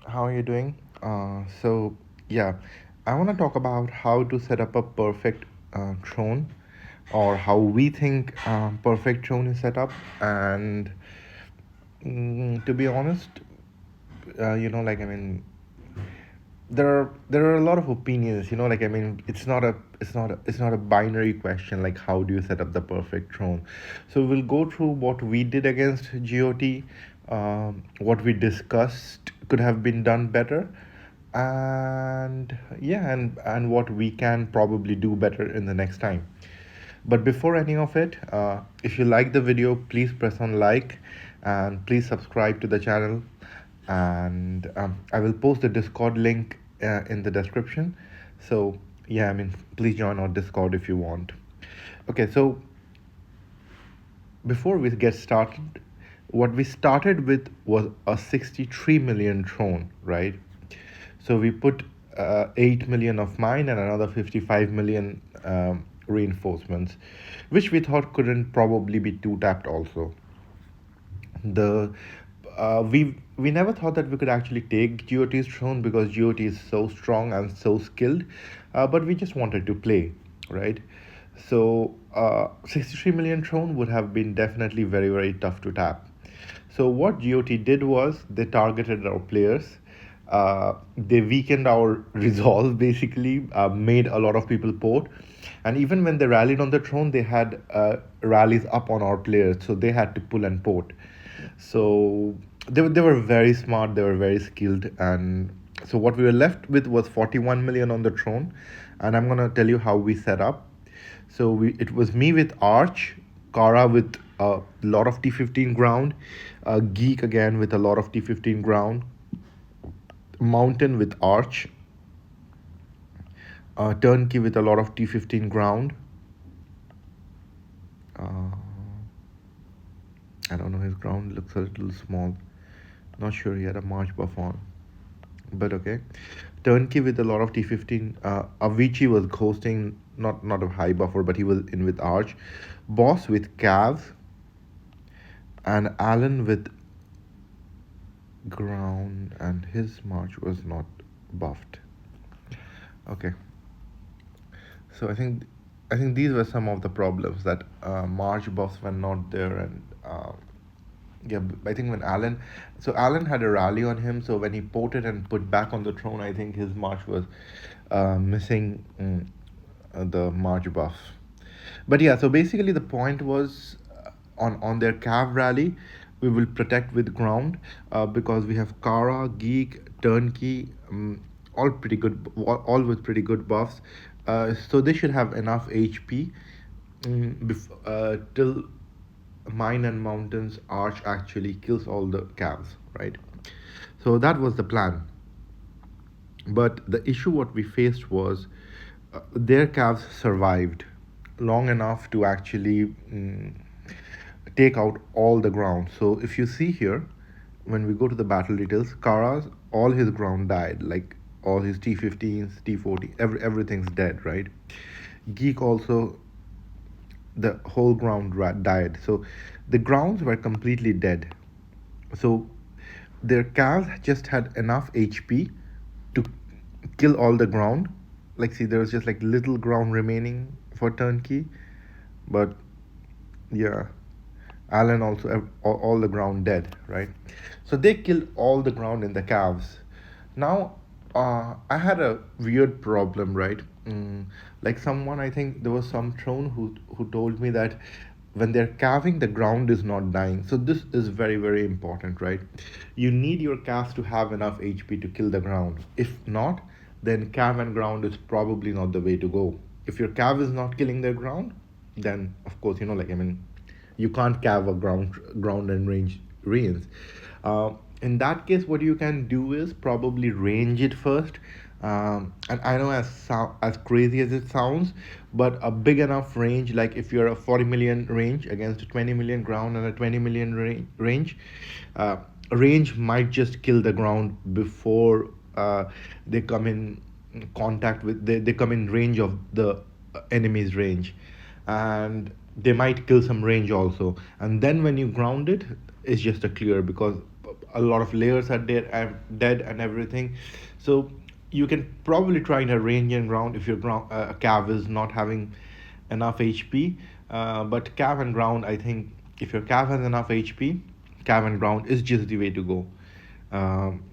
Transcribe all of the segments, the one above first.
How are you doing? Yeah, I want to talk about how to set up a perfect drone, or how we think perfect drone is set up. And to be honest, there are a lot of opinions. It's not a binary question like how do you set up the perfect drone. So we'll go through what we did against GOT, what we discussed could have been done better, and yeah, and what we can probably do better in the next time. But before any of it, if you like the video, please press on like, and please subscribe to the channel. And I will post the Discord link in the description. So yeah, please join our Discord if you want. Okay, so before we get started, what we started with was a 63 million drone, right? So we put 8 million of mine and another 55 million reinforcements, which we thought couldn't probably be two tapped also. The we never thought that we could actually take GOT's throne because GOT is so strong and so skilled, but we just wanted to play, right? So 63 million throne would have been definitely very tough to tap. So what GOT did was they targeted our players. They weakened our resolve, basically, made a lot of people port. And even when they rallied on the throne, they had rallies up on our players, so they had to pull and port. So they were very smart, they were very skilled. And so what we were left with was 41 million on the throne. And I'm going to tell you how we set up. So it was me with Arch, Kara with a lot of T15 ground, Geek again with a lot of T15 ground, Mountain with Arch, Turnkey with a lot of T15 ground. Uh, I don't know, his ground looks a little small. Not sure he had a March buff on. But okay. Turnkey with a lot of T15. Avicii was ghosting, not a high buffer, but he was in with Arch. Boss with Cav. And Alan with ground, and his March was not buffed. Okay. So I think these were some of the problems that March buffs were not there. And yeah, I think when Alan had a rally on him, so when he ported and put back on the throne, I think his March was missing the March buff. But yeah, so basically the point was on their Cav rally, we will protect with ground because we have Kara, Geek, Turnkey, all pretty good, all with pretty good buffs. So they should have enough HP till Mine and Mountains Arch actually kills all the Cavs, right? So that was the plan. But the issue what we faced was their calves survived long enough to actually take out all the ground. So if you see here, when we go to the battle details, Kara's all his ground died, like all his T15s, T40, everything's dead, right? Geek also, the whole ground died. So the grounds were completely dead. So their calves just had enough HP to kill all the ground. Like, see, there was just like little ground remaining for Turnkey. But yeah, Alan also all the ground dead, right? So they killed all the ground in the calves. Now, I had a weird problem, right? Like someone, I think there was some throne who told me that when they're calving, the ground is not dying. So this is very important, right? You need your calves to have enough HP to kill the ground. If not, then calf and ground is probably not the way to go. If your calf is not killing their ground, then of course, you can't calve a ground and range reins. In that case, what you can do is probably range it first. And I know as crazy as it sounds, but a big enough range, like if you're a 40 million range against a 20 million ground and a 20 million range, range might just kill the ground before they come in contact with, they come in range of the enemy's range. And they might kill some range also. And then when you ground it, it's just a clear because a lot of layers are dead and everything. So you can probably try in a range and ground if your cav is not having enough HP. But cav and ground, I think if your cav has enough HP, cav and ground is just the way to go. Um,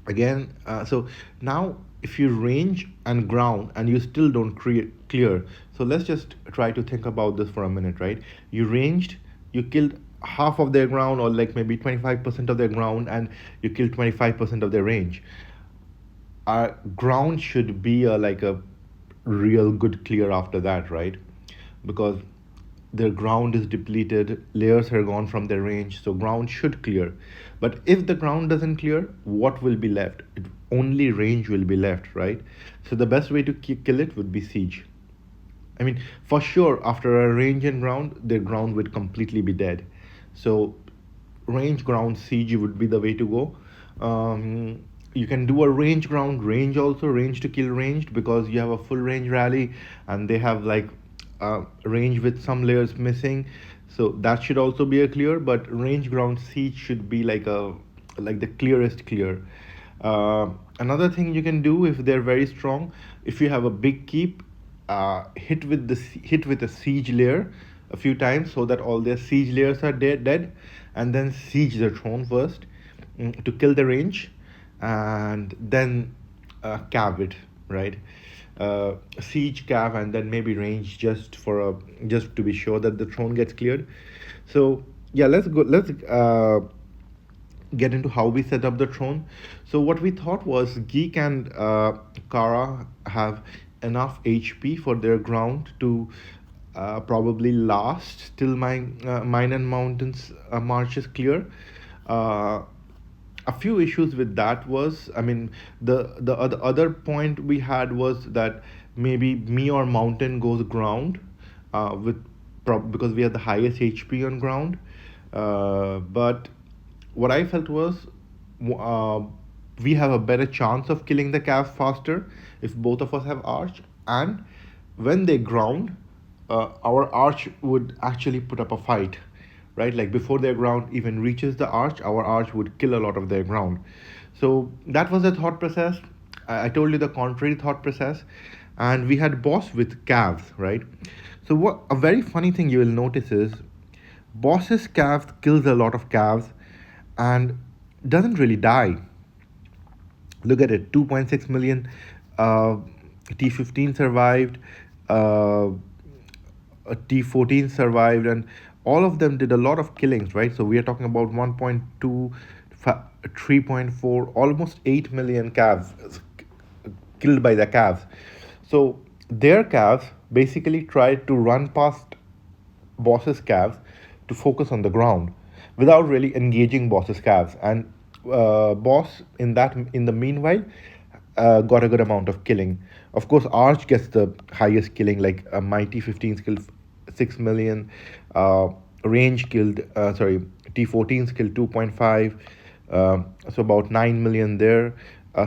again so now if you range and ground and you still don't clear, so let's just try to think about this for a minute, right? You ranged, you killed half of their ground, or like maybe 25% of their ground, and you killed 25% of their range. Our ground should be like a real good clear after that, right? Because their ground is depleted, layers are gone from their range, so ground should clear. But if the ground doesn't clear, what will be left? Only range will be left, right? So the best way to kill it would be siege. I mean, for sure, after a range and ground, their ground would completely be dead. So range ground siege would be the way to go. You can do a range ground range also, range to kill ranged, because you have a full range rally and they have like range with some layers missing. So that should also be a clear, but range ground siege should be like the clearest clear. Another thing you can do if they're very strong, if you have a big keep, hit with a siege layer a few times so that all their siege layers are dead, and then siege the throne first, to kill the range, and then cav it, right? Siege, cav, and then maybe range just to be sure that the throne gets cleared. So yeah, let's get into how we set up the throne. So what we thought was Geek and Kara have enough HP for their ground to probably last till Mine and Mountains march is clear. Uh, a few issues with that was, I mean, the other point we had was that maybe me or Mountain goes ground, with because we have the highest HP on ground. But what I felt was, uh, we have a better chance of killing the calf faster if both of us have arch, and when they ground, our arch would actually put up a fight, right? Like before their ground even reaches the arch, our arch would kill a lot of their ground. So that was the thought process. I told you the contrary thought process, and we had boss with calves, right? So what a very funny thing you will notice is boss's calves kills a lot of calves and doesn't really die. Look at it, 2.6 million. uh, T15 survived, uh, T14 survived, and all of them did a lot of killings, right? So we are talking about 1.2, 3.4, almost 8 million calves killed by the calves. So their calves basically tried to run past boss's calves to focus on the ground without really engaging boss's calves. And boss in the meanwhile got a good amount of killing. Of course, Arch gets the highest killing, like Mighty 15 killed 6 million, uh, Range killed, sorry, T14 killed 2.5, so about 9 million there.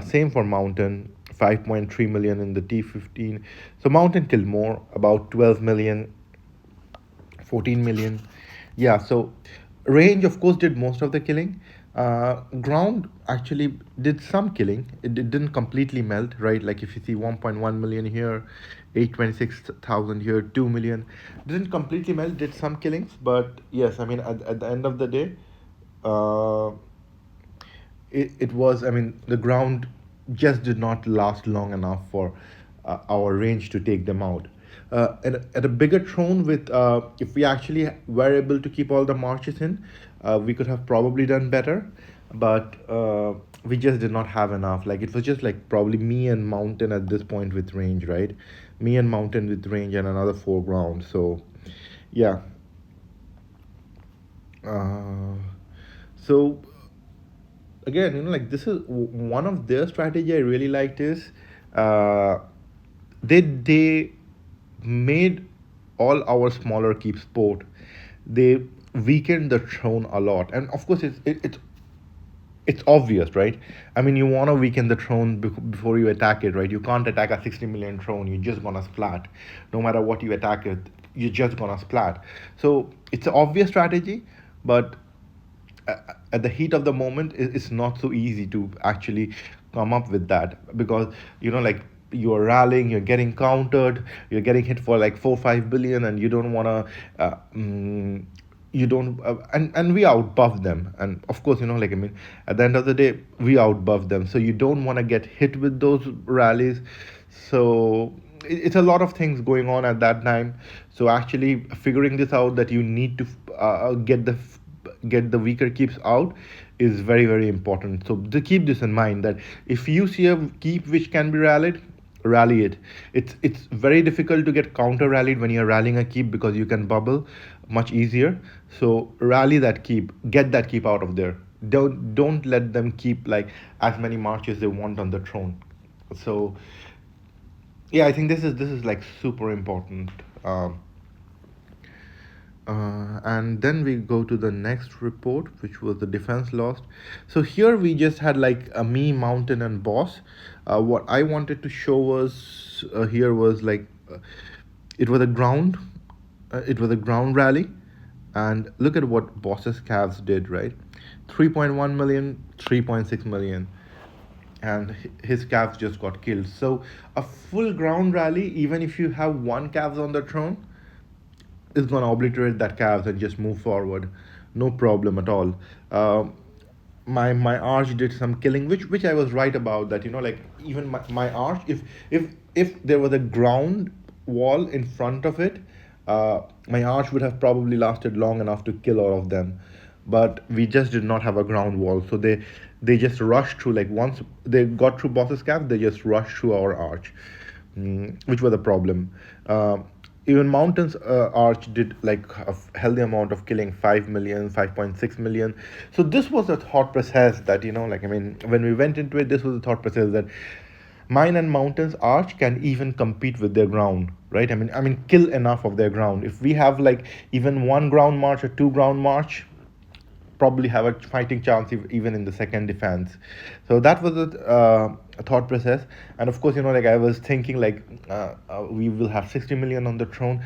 Same for Mountain, 5.3 million in the T15. So Mountain killed more, about 12 million, 14 million. Yeah, so range, of course, did most of the killing. Ground actually did some killing. It didn't completely melt, right? Like if you see 1.1 million here, 826,000 here, 2 million. Didn't completely melt, did some killings. But yes, I mean, at the end of the day, uh, it was, I mean, the ground just did not last long enough for our range to take them out. At a bigger throne with, if we actually were able to keep all the marches in, we could have probably done better, but we just did not have enough. Like it was just like probably me and Mountain at this point with range, right? Me and Mountain with range and another foreground. So yeah. uh, so again, like this is one of their strategy I really liked is, uh, they made all our smaller keep sport. They weakened the throne a lot, and of course it's obvious, right? I mean, you want to weaken the throne before you attack it, right? You can't attack a 60 million throne, you're just gonna splat. No matter what you attack it, you're just gonna splat. So it's an obvious strategy, but at the heat of the moment, it's not so easy to actually come up with that, because like you're rallying, you're getting countered, you're getting hit for like 4 5 billion, and you don't want to you don't and we outbuff them, and of course, like, I mean, at the end of the day, we outbuff them, so you don't want to get hit with those rallies. So it's a lot of things going on at that time. So actually figuring this out, that you need to get the weaker keeps out, is very very important. So to keep this in mind, that if you see a keep which can be rallied, rally it. It's very difficult to get counter rallied when you're rallying a keep, because you can bubble much easier. So rally that keep, get that keep out of there. Don't let them keep like as many marches they want on the throne. So yeah, I think this is like super important. And then we go to the next report, which was the defense lost. So here we just had like a me, mountain, and boss. What I wanted to show was here was like it was a ground, it was a ground rally, and look at what boss's calves did, right? 3.1 million, 3.6 million, and his calves just got killed. So a full ground rally, even if you have one calves on the throne, is going to obliterate that chaos and just move forward, no problem at all. My arch did some killing, which I was right about, that like even my arch, if there was a ground wall in front of it, my arch would have probably lasted long enough to kill all of them. But we just did not have a ground wall, so they just rushed through. Like once they got through boss's cap, they just rushed through our arch, which was a problem. Even mountains arch did like a healthy amount of killing, 5 million, 5.6 million. So this was a thought process that like, I mean, when we went into it, this was a thought process that mine and mountains arch can even compete with their ground, right? I mean kill enough of their ground. If we have like even one ground march or two ground march, probably have a fighting chance even in the second defense. So that was a thought process. And of course, like I was thinking like we will have 60 million on the throne,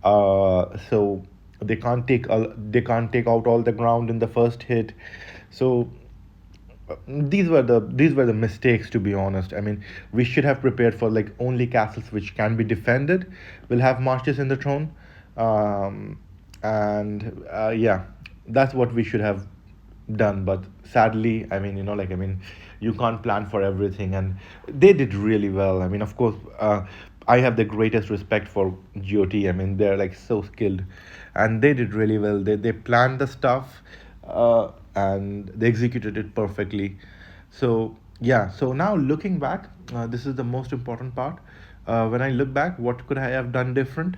so they can't take out all the ground in the first hit. So these were the mistakes, to be honest. I mean, we should have prepared for like only castles which can be defended will have marches in the throne. And yeah, that's what we should have done. But sadly, I mean, like, I mean, you can't plan for everything, and they did really well. I mean, of course, I have the greatest respect for GOT. I mean, they're like so skilled, and they did really well. They planned the stuff, and they executed it perfectly. So yeah, so now looking back, this is the most important part. When I look back, what could I have done different?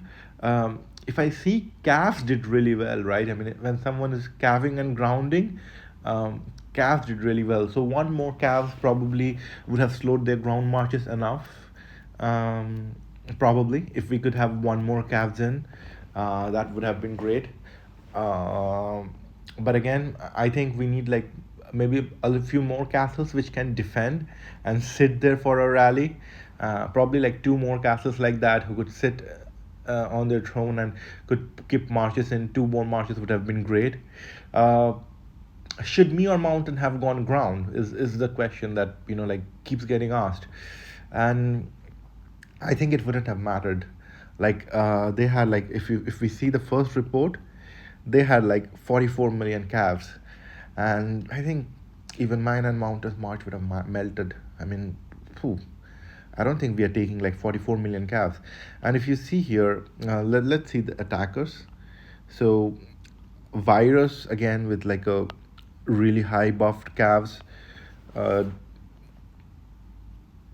If I see calves did really well, right? I mean, when someone is calving and grounding, calves did really well. So one more calves probably would have slowed their ground marches enough. Um, Probably, if we could have one more calves in, that would have been great. Um, but again, I think we need like maybe a few more castles which can defend and sit there for a rally. Probably like two more castles like that who could sit on their throne and could keep marches in. Two more marches would have been great. Uh, should me or mountain have gone ground is the question that like keeps getting asked. And I think it wouldn't have mattered. Like they had like, if we see the first report, they had like 44 million calves, and I think even mine and mountains march would have melted. I mean, phew, I don't think we are taking like 44 million calves. And if you see here, let's see the attackers. So virus again with like a really high buffed calves, uh,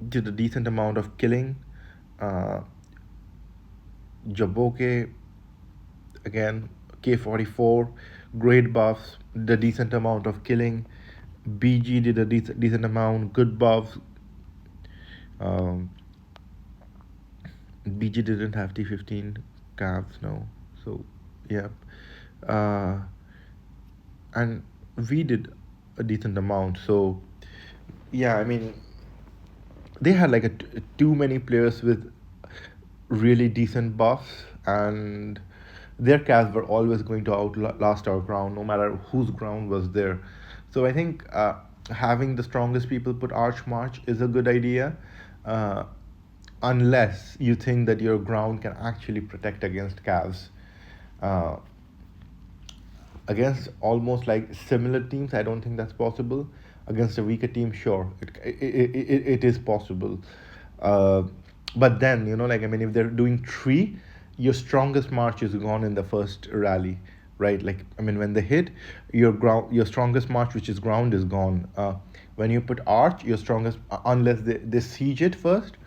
did a decent amount of killing. Uh, Jaboke again, K44, great buffs, the decent amount of killing. BG did a decent amount, good buffs. Um, BG didn't have T15 calves, no. So yeah, uh, and we did a decent amount. So yeah, I mean, they had like too many players with really decent buffs, and their calves were always going to outlast our ground, no matter whose ground was there. So I think having the strongest people put arch march is a good idea, uh, unless you think that your ground can actually protect against calves. Uh, Against almost like similar teams, I don't think that's possible. Against a weaker team, sure, it is possible. Uh, but then, like, I mean, if they're doing three, your strongest march is gone in the first rally, right? Like, I mean, when they hit, your strongest march, which is ground, is gone. When you put arch, your strongest, unless they siege it first,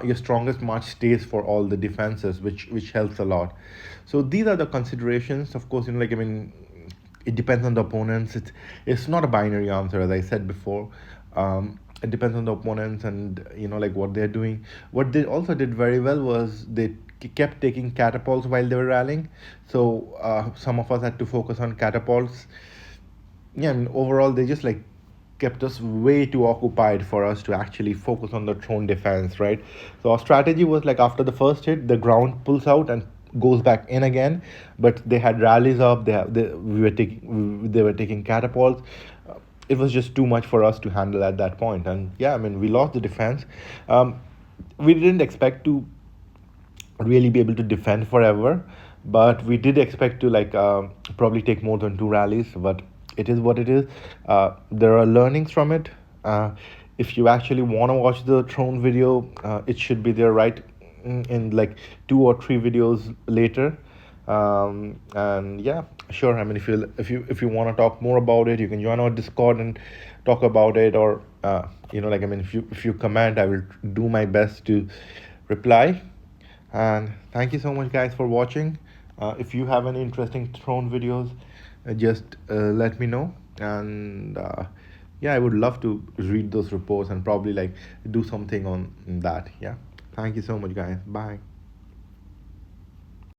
your strongest march stays for all the defenses, which helps a lot. So these are the considerations. Of course, like, I mean, it depends on the opponents. It's not a binary answer, as I said before. It depends on the opponents and like what they're doing. What they also did very well was they kept taking catapults while they were rallying. So some of us had to focus on catapults. Yeah, and overall they just like kept us way too occupied for us to actually focus on the throne defense, right? So our strategy was like after the first hit, the ground pulls out and goes back in again. But they had rallies up. They were taking catapults. It was just too much for us to handle at that point. And yeah, I mean, we lost the defense. We didn't expect to really be able to defend forever, but we did expect to like probably take more than two rallies. But it is what it is. There are learnings from it. If you actually want to watch the throne video, it should be there right in like 2 or 3 videos later. And yeah, sure, I mean, if you want to talk more about it, you can join our Discord and talk about it. Or like, I mean, if you comment, I will do my best to reply. And thank you so much, guys, for watching. If you have any interesting throne videos, just let me know. And yeah, I would love to read those reports and probably like do something on that. Yeah. Thank you so much, guys. Bye.